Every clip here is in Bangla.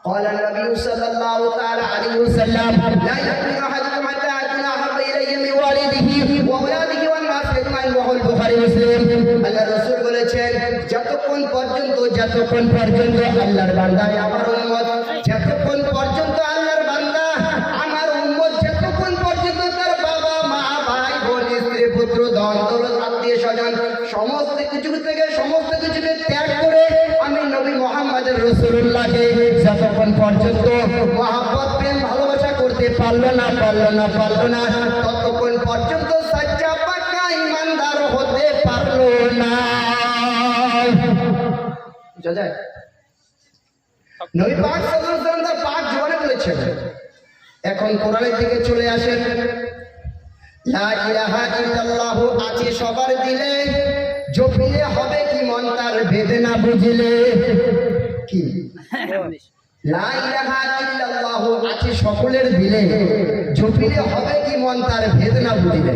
قال النبي صلى الله تعالى عليه وسلم لا يؤمن احدكم حتى اكون احب الي من والده واولاده والناس اجمعين وهو البخاري مسلم আল্লাহ রাসূল বলেছেন যতক্ষণ পর্যন্ত আল্লাহর বান্দা আমার উম্মত যতক্ষণ পর্যন্ত আল্লাহর বান্দা আমার উম্মত যতক্ষণ পর্যন্ত তার বাবা মা ভাই বোন স্ত্রী পুত্র ধন দৌলত আত্মীয় স্বজন সমস্ত কিছুকে ত্যাগ করে আমি নবী মুহাম্মদ রাসূলুল্লাহকে যতক্ষণ পর্যন্ত মহব্বত প্রেম ভালোবাসা করতে পারলো না ততক্ষণ পর্যন্ত সচ্চা পাক্কা ঈমানদার হতে পারলো না। বুঝা যায়? নবী পাক সাল্লাল্লাহু আলাইহি ওয়াসাল্লাম তার পাক জীবনে বলেছেন। এখন কোরআনের দিকে চলে আসেন। লা ইলাহা ইল্লাল্লাহু আছে সবার দিলে, জপিলে হবে কি মন তার বেদনা বুঝিলে। কি লা ইলাহা ইল্লাল্লাহু আছে সকলের দিলে, জপিলে হবে কি মন তার বেদনা বুঝিলে।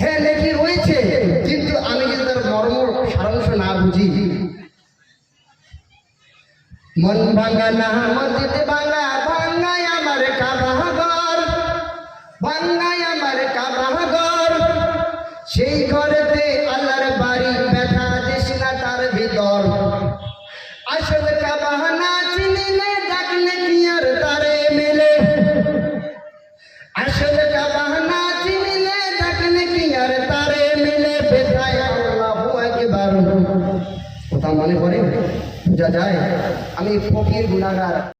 হ্যাঁ নেকি রয়েছে, কিন্তু আমি যদি তার মর্ম সারাংশ না বুঝি, মন ভাঙা না মসজিদে ভাঙা ভাঙায় আমার কাবাঘর, ভাঙায় আমার কাবাঘর, সেই ঘরেতে আল্লাহর বাড়ি ব্যথা দিস না তার ভিতর। আসল কাবা না চিনিলে ডাকলে কি আর তারে মেলে, আসল কাবা না চিনিলে ডাকলে কি আর তারে মেলে। বেথায় আল্লাহু আকবার কথা মনে পড়ে, বোঝা যায় আমি ফকির গুনাহগার।